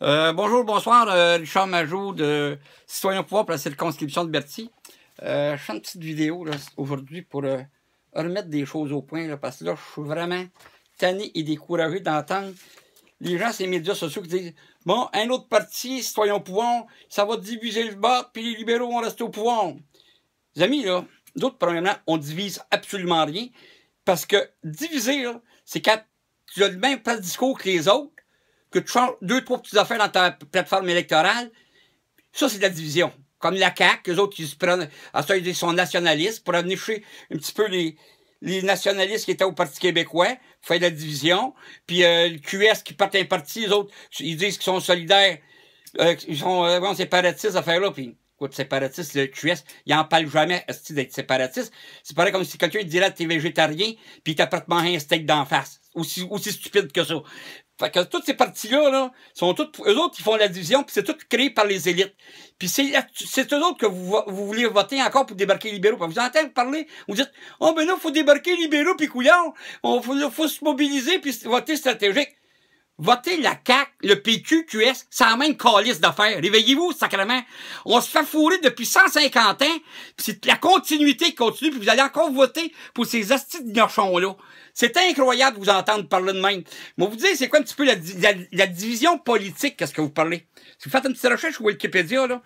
Bonjour, bonsoir, Richard Majot de Citoyens au pouvoir pour la circonscription de Berthier. Je fais une petite vidéo aujourd'hui pour remettre des choses au point, là, parce que là, je suis vraiment tanné et découragé d'entendre les gens sur les médias sociaux qui disent « Bon, un autre parti, Citoyens au pouvoir, ça va diviser le bas, puis les libéraux vont rester au pouvoir. » Les amis, là, d'autres, premièrement, on divise absolument rien, parce que diviser, c'est quand tu as le même pas de discours que les autres, que tu changes 2-3 petites affaires dans ta plateforme électorale, ça, c'est de la division. Comme la CAQ, eux autres, qui se prennent, à ça, ils sont nationalistes, pour venir chez un petit peu les nationalistes qui étaient au Parti québécois, pour faire de la division, puis le QS qui partent un parti, les autres, ils disent qu'ils sont solidaires, ils sont séparatistes, affaire-là, puis écoute, séparatiste, le QS, il en parle jamais, d'être séparatiste. C'est pareil comme si quelqu'un dirait que t'es végétarien, puis il t'apprête manger un steak d'en face. Aussi stupide que ça. Fait que toutes ces partis-là, là, sont toutes, eux autres, ils font la division, puis c'est tout créé par les élites. Puis c'est eux autres que vous voulez voter encore pour débarquer les libéraux. Puis vous entendez parler, vous dites, oh, ben là, faut débarquer les libéraux, puis couillard, faut se mobiliser, puis voter stratégique. Votez la CAQ, le PQ, QS, c'est la même calice d'affaires. Réveillez-vous, sacrément. On se fait fourrer depuis 150 ans, puis c'est la continuité qui continue, puis vous allez encore voter pour ces astis de gnochons-là. C'est incroyable de vous entendre parler de même. Moi, vous dire, c'est quoi un petit peu la division politique, qu'est-ce que vous parlez? Si vous faites une petite recherche sur Wikipédia, là,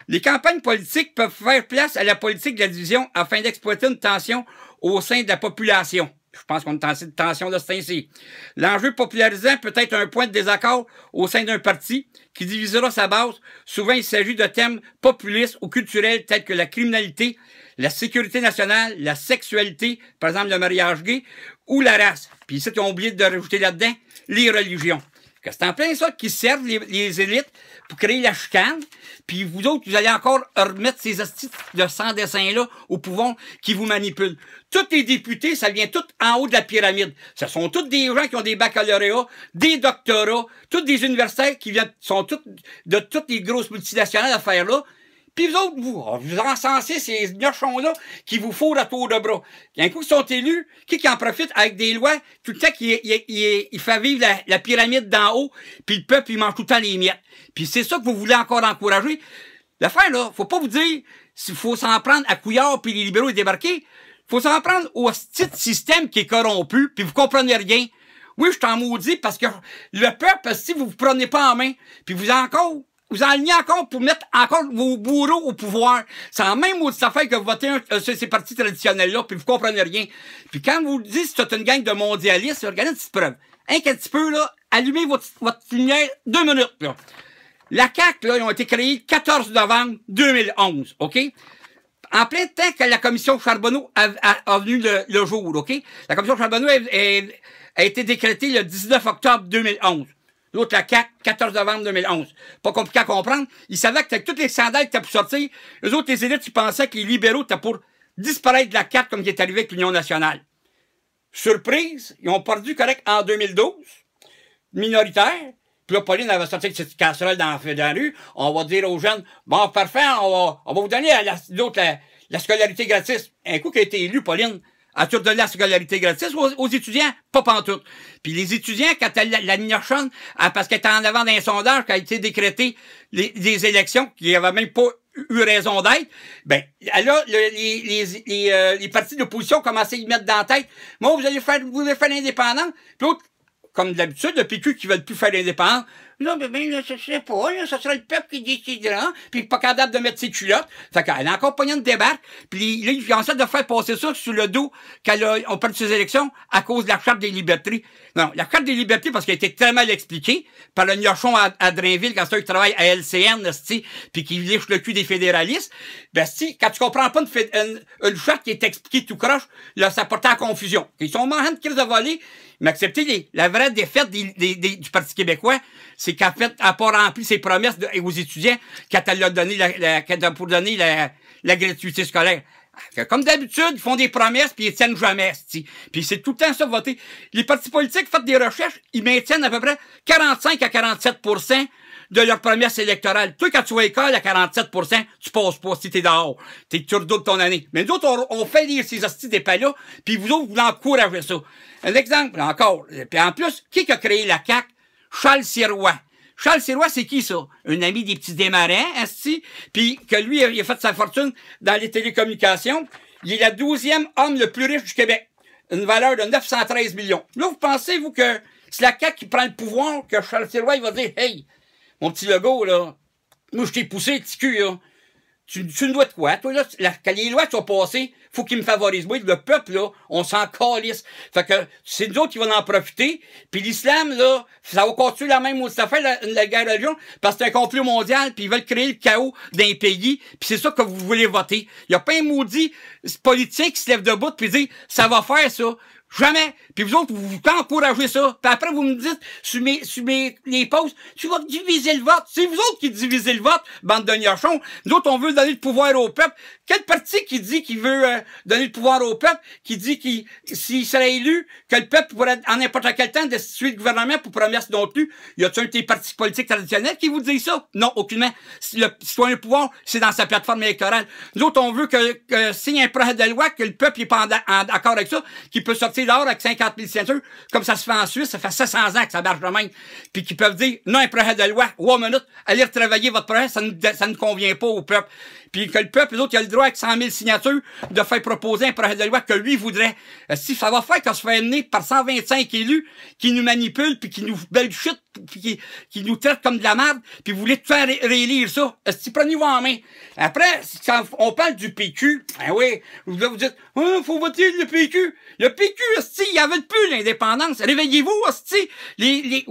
les campagnes politiques peuvent faire place à la politique de la division afin d'exploiter une tension au sein de la population. Je pense qu'on est en tension de ce temps-ci. L'enjeu popularisant peut être un point de désaccord au sein d'un parti qui divisera sa base. Souvent, il s'agit de thèmes populistes ou culturels tels que la criminalité, la sécurité nationale, la sexualité, par exemple le mariage gay, ou la race. Puis ici, ils ont oublié de rajouter là-dedans les religions. C'est en plein ça qui servent les élites pour créer la chicane. Puis vous autres, vous allez encore remettre ces astuces de sans-dessin-là au pouvoir qui vous manipulent. Tous les députés, ça vient tout en haut de la pyramide. Ce sont tous des gens qui ont des baccalauréats, des doctorats, tous des universitaires qui viennent, sont tous de toutes les grosses multinationales à faire là. Puis vous autres, vous encensez ces gnochons-là qui vous fourrent à tour de bras. Un coup qu'ils sont élus, qui en profite avec des lois, tout le temps il fait vivre la pyramide d'en haut, puis le peuple, il mange tout le temps les miettes. Puis c'est ça que vous voulez encore encourager. L'affaire, là, faut pas vous dire s'il faut s'en prendre à Couillard puis les libéraux et débarquer. Faut s'en prendre au petit système qui est corrompu, puis vous comprenez rien. Oui, je t'en maudis parce que le peuple, si vous vous prenez pas en main, puis vous alignez encore pour mettre encore vos bourreaux au pouvoir. C'est la même autre affaire que vous votez ces partis traditionnels-là, puis vous comprenez rien. Puis quand vous dites que c'est une gang de mondialistes, regardez une petite preuve. Un petit peu, là, allumez votre lumière 2 minutes, là. La CAQ, là, ils ont été créés le 14 novembre 2011, OK? En plein temps que la commission Charbonneau a venu le jour, OK? La commission Charbonneau a été décrétée le 19 octobre 2011. L'autre, la CAQ, 14 novembre 2011. Pas compliqué à comprendre. Ils savaient que tous les scandales qui étaient pour sortir, eux autres, les élites, ils pensaient que les libéraux étaient pour disparaître de la CAQ comme il est arrivé avec l'Union nationale. Surprise, ils ont perdu correct en 2012, minoritaire. Puis là, Pauline avait sorti avec cette casserole dans la rue. On va dire aux jeunes, bon, parfait, on va vous donner la scolarité gratis. Un coup qui a été élu, Pauline, as-tu redonné la scolarité gratis aux étudiants? Pas pantoute. Puis les étudiants, quand la gnochonne, parce qu'elle était en avant d'un sondage qui a été décrété des élections, qui n'avaient même pas eu raison d'être, ben, là, les partis d'opposition ont commencé à y mettre dans la tête. Moi, vous voulez faire l'indépendance? Puis l'autre, comme d'habitude, le PQ qui veulent plus faire l'indépendance, non, mais là, je sais pas, là, ce sera le peuple qui décidera, puis pas capable de mettre ses culottes. Fait qu'elle a encore pogné une débarque, puis là, ils essaient de faire passer ça sur le dos on perd ses élections à cause de la Charte des libertés. Non, la Charte des libertés, parce qu'elle a été très mal expliquée par le gnochon à Drainville, quand c'est qui travaille à LCN, puis qui liche le cul des fédéralistes, ben, quand tu comprends pas une charte qui est expliquée tout croche, là, ça porte à confusion. Ils sont marrants de crise de voler, mais accepter la vraie défaite du Parti québécois, c'est qu'elle n'a pas rempli ses promesses aux étudiants quand elle a donné pour donner la gratuité scolaire. Comme d'habitude, ils font des promesses puis ils tiennent jamais. Puis c'est tout le temps ça voter. Les partis politiques, faites des recherches, ils maintiennent à peu près 45 à 47% de leurs promesses électorales. Toi, quand tu vas à l'école à 47%, tu passes pas si t'es dehors. Tu redoubles ton année. Mais nous autres, on fait lire ces hosties d'épais-là, puis vous autres, vous encouragez ça. Un exemple, encore. Puis en plus, qui a créé la CAQ? Charles Sirois. Charles Sirois, c'est qui, ça? Un ami des petits démarrants, asti, puis que lui, il a fait sa fortune dans les télécommunications. Il est le 12e homme le plus riche du Québec. Une valeur de 913 millions. Là, vous pensez, vous, que c'est la CAQ qui prend le pouvoir, que Charles Sirois, il va dire, hey, mon petit Legault, là, moi, je t'ai poussé, petit cul, là. Tu me dois de quoi? Toi, là, quand les lois sont passées, faut qu'ils me favorisent. Moi, le peuple, là, on s'en calisse. Fait que c'est nous autres qui vont en profiter. Puis l'islam, là, ça va continuer la même affaire, la guerre de religion, parce que c'est un complot mondial, puis ils veulent créer le chaos d'un pays, puis c'est ça que vous voulez voter. Il n'y a pas un maudit politicien qui se lève debout puis dit « ça va faire ça ». Jamais. Puis vous autres, vous encouragez ça. Puis après, vous me dites, sur les posts, tu vas diviser le vote. C'est vous autres qui divisez le vote, bande de gnochons. Nous autres, on veut donner le pouvoir au peuple. Quel parti qui dit qu'il veut donner le pouvoir au peuple, qui dit qu'il, s'il serait élu, que le peuple pourrait, en n'importe quel temps, destituer le gouvernement pour promesses non tenues? Y a-t-il un des partis politiques traditionnels qui vous dit ça? Non, aucunement. Le citoyen pouvoir, c'est dans sa plateforme électorale. Nous autres, on veut que s'il y a un projet de loi, que le peuple n'est pas en accord avec ça, qu'il peut sortir dehors avec 50 000 signatures, comme ça se fait en Suisse, ça fait 700 ans que ça marche de même. Puis qu'ils peuvent dire, non, un projet de loi, 1 minute, allez retravailler votre projet, ça ne convient pas au peuple. Puis que le peuple, les autres, il a le droit avec 100 000 signatures de faire proposer un projet de loi que lui voudrait. Si ça va faire qu'on se fait amener par 125 élus qui nous manipulent, puis qui nous bullshit, puis qui nous traitent comme de la merde, puis vous voulez tout faire réélire ça. Si prenez-vous en main. Après, quand on parle du PQ, ben oui, vous dites, oh, faut voter le PQ. Le PQ, hostie, ils n'avaient plus l'indépendance. Réveillez-vous, hostie. Les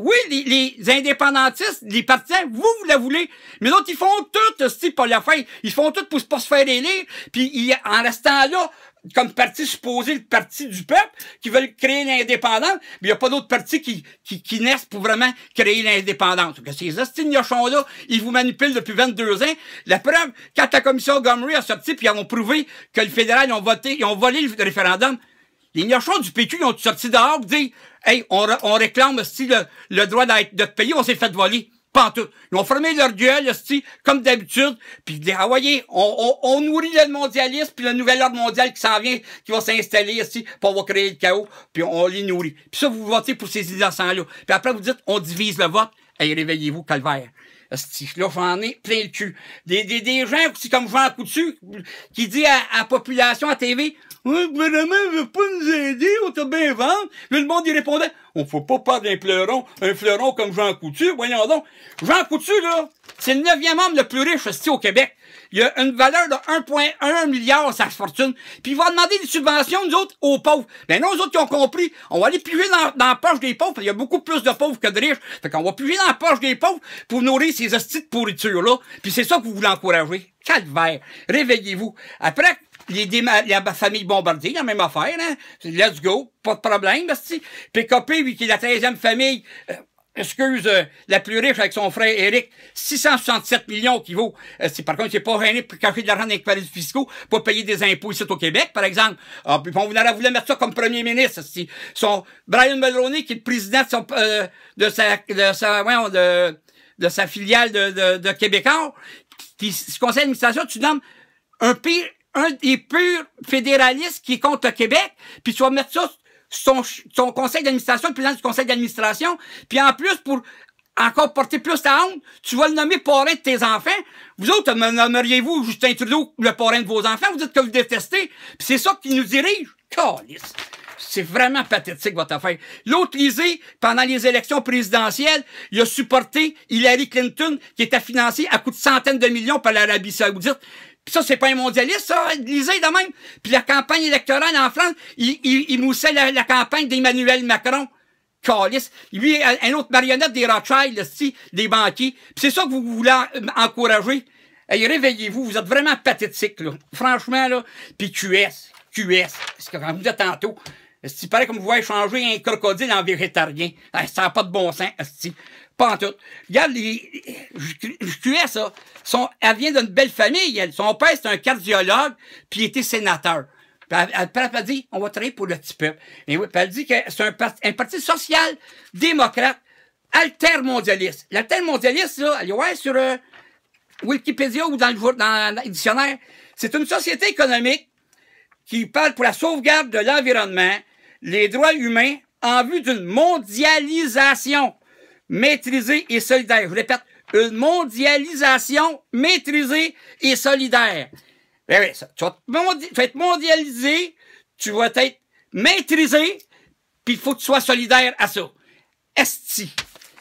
indépendantistes, les partisans, vous la voulez. Mais l'autre, ils font tout, hostie, pour la faire. Ils font tout pour pas se faire élire. Puis en restant là, comme parti supposé, le parti du peuple, qui veulent créer l'indépendance, mais il n'y a pas d'autres partis qui naissent pour vraiment créer l'indépendance. Ces hosties-gnochons-là, ils vous manipulent depuis 22 ans. La preuve, quand la commission Gomery a sorti, puis ils ont prouvé que le fédéral, ils ont volé le référendum, les gnochons du PQ, ils ont sorti dehors pour dire, hey, on réclame aussi le droit de notre pays, on s'est fait voler. Pas en tout. Ils ont fermé leur gueule, comme d'habitude, puis ah voyez, on nourrit le mondialisme, puis le nouvel ordre mondial qui s'en vient, qui va s'installer ici, puis on va créer le chaos, puis on les nourrit. Puis ça, vous votez pour ces innocents-là. Puis après, vous dites, on divise le vote. Hey, réveillez-vous, calvaire. Là, j'en ai plein le cul. Des gens aussi comme Jean Coutu, qui dit à la population à TV, oui, le gouvernement veut pas nous aider, on t'a bien vendre. Là, le monde, il répondait, on faut pas parler un fleuron comme Jean Coutu, voyons donc. Jean Coutu, là, c'est le 9e homme le plus riche, ici, au Québec. Il a une valeur de 1,1 milliard, sa fortune. Puis il va demander des subventions, nous autres, aux pauvres. Ben non, nous autres qui ont compris, on va aller piger dans la poche des pauvres, il y a beaucoup plus de pauvres que de riches. Fait qu'on va piger dans la poche des pauvres pour nourrir ces hosties de pourriture-là. Puis c'est ça que vous voulez encourager. Calvaire. Réveillez-vous. Après, la famille Bombardier, la même affaire, hein. Let's go. Pas de problème, hostie. PKP, lui, qui est la 13e famille, la plus riche avec son frère Éric, 667 millions qui vaut. Par contre, c'est pas gêné pour cacher de l'argent dans les paradis fiscaux pour payer des impôts ici au Québec, par exemple. Ah, puis on voulait mettre ça comme premier ministre. Brian Mulroney, qui est le président de sa filiale de Québécois, puis ce conseil d'administration, tu nommes un des purs fédéralistes qui est contre le Québec, puis tu vas mettre ça son conseil d'administration, le président du conseil d'administration, puis en plus, pour encore porter plus la honte, tu vas le nommer parrain de tes enfants. Vous autres, me nommeriez-vous Justin Trudeau le parrain de vos enfants? Vous dites que vous détestez, puis c'est ça qui nous dirige. Calisse. C'est vraiment pathétique, votre affaire. L'autre Lisée, pendant les élections présidentielles, il a supporté Hillary Clinton, qui était financée à coups de centaines de millions par l'Arabie Saoudite. Puis ça, c'est pas un mondialiste, ça, lisez de même. Puis la campagne électorale en France, il moussait la campagne d'Emmanuel Macron. Calice. Lui, un autre marionnette des Rothschild, des banquiers. Puis c'est ça que vous voulez encourager. Hey, réveillez-vous, vous êtes vraiment pathétique, là. Franchement, là. Puis QS, c'est quand vous êtes tantôt. Il paraît comme vous voyez changer un crocodile en végétarien. Hey, ça n'a pas de bon sens, esti. Pas en tout. Regarde, QS, elle vient d'une belle famille. Son père, c'est un cardiologue, puis il était sénateur. Puis elle dit, on va travailler pour le petit peuple. Et oui, puis elle dit que c'est un parti social, démocrate, altermondialiste. L'altermondialiste, là, allez voir sur Wikipédia ou dans le dictionnaire, c'est une société économique qui parle pour la sauvegarde de l'environnement, les droits humains, en vue d'une mondialisation. maîtrisée et solidaire. Je répète, une mondialisation maîtrisée et solidaire. Ben oui, ça, tu vas être mondialisé, tu vas être maîtrisé, puis il faut que tu sois solidaire à ça. Esti.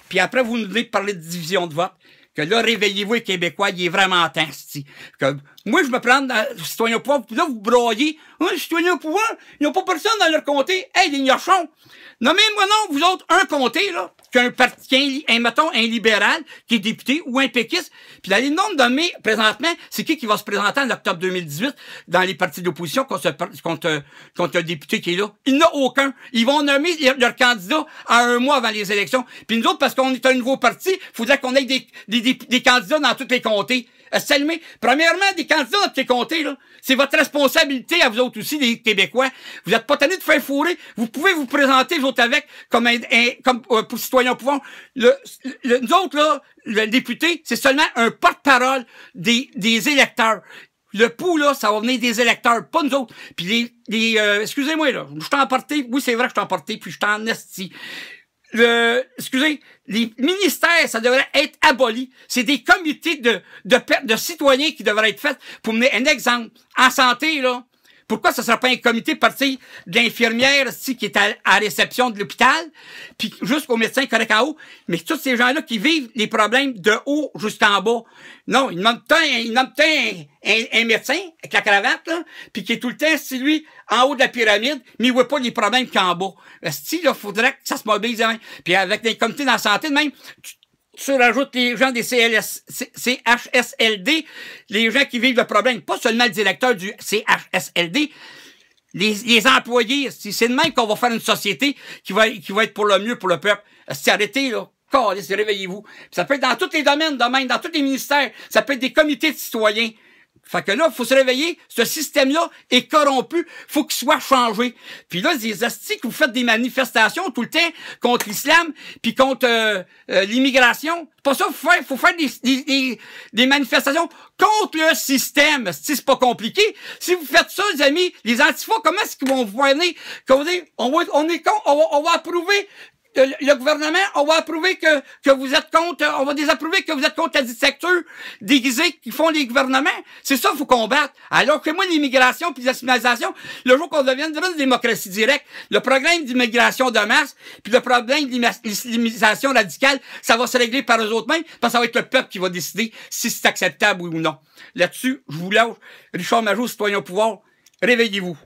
Puis après, vous nous venez de parler de division de vote. Que là, réveillez-vous, les Québécois, il est vraiment temps, esti. Que moi, je me prends dans le citoyen au pouvoir, puis là, vous broyez. Les citoyens au pouvoir, ils n'ont pas personne dans leur comté. Hey, les gnochons! Nommez-moi non, vous autres, un comté, là, qu'un parti, mettons, un libéral, qui est député, ou un péquiste. Puis dans les noms nommés, présentement, c'est qui va se présenter en octobre 2018 dans les partis d'opposition contre le député qui est là? Il n'y en a aucun. Ils vont nommer leur candidat à un mois avant les élections. Puis nous autres, parce qu'on est un nouveau parti, il faudrait qu'on ait des candidats dans tous les comtés. Premièrement, des candidats dans tous les comtés, là, c'est votre responsabilité à vous autres aussi, les Québécois. Vous n'êtes pas tannés de faire fourrer. Vous pouvez vous présenter, vous autres, avec, comme pour citoyen au pouvoir. Nous autres, là, le député, c'est seulement un porte-parole des électeurs. Le pouls, là, ça va venir des électeurs, pas nous autres. Puis excusez-moi, là, je t'en emporté. Oui, c'est vrai que je t'en emporté, puis je t'en esti. Excusez, les ministères, ça devrait être aboli. C'est des comités de citoyens qui devraient être faits pour mener un exemple. En santé, là, pourquoi ça ne sera pas un comité parti de l'infirmière qui est à réception de l'hôpital, puis jusqu'au médecin correct en haut, mais tous ces gens-là qui vivent les problèmes de haut jusqu'en bas. Non, il demande un médecin avec la cravate, là, puis qui est tout le temps, c'est lui, en haut de la pyramide, mais il voit pas les problèmes qu'en bas. Il faudrait que ça se mobilise. Hein. Puis avec des comités dans la santé, de même, tu rajoutes les gens des CHSLD, les gens qui vivent le problème, pas seulement le directeur du CHSLD, les employés. C'est de même qu'on va faire une société qui va être pour le mieux, pour le peuple. Arrêtez, là. Réveillez-vous. Ça peut être dans tous les domaines, dans tous les ministères. Ça peut être des comités de citoyens. Fait que là, il faut se réveiller. Ce système-là est corrompu. Faut qu'il soit changé. Puis là, les astis que vous faites des manifestations tout le temps contre l'islam puis contre l'immigration. C'est pas ça qu'il faut faire. Faut faire des manifestations contre le système. C'est pas compliqué. Si vous faites ça, les amis, les antifas, comment est-ce qu'ils vont vous venir? On va approuver le gouvernement, on va approuver que vous êtes contre, on va désapprouver que vous êtes contre la dictature déguisée qu'ils font les gouvernements. C'est ça qu'il faut combattre. Alors que moi, l'immigration puis l'assimilation, le jour qu'on devienne une démocratie directe, le problème d'immigration de masse puis le problème d'immigration radicale, ça va se régler par eux autres mêmes, parce que ça va être le peuple qui va décider si c'est acceptable oui ou non. Là-dessus, je vous lâche. Richard Majot, citoyen au pouvoir, réveillez-vous.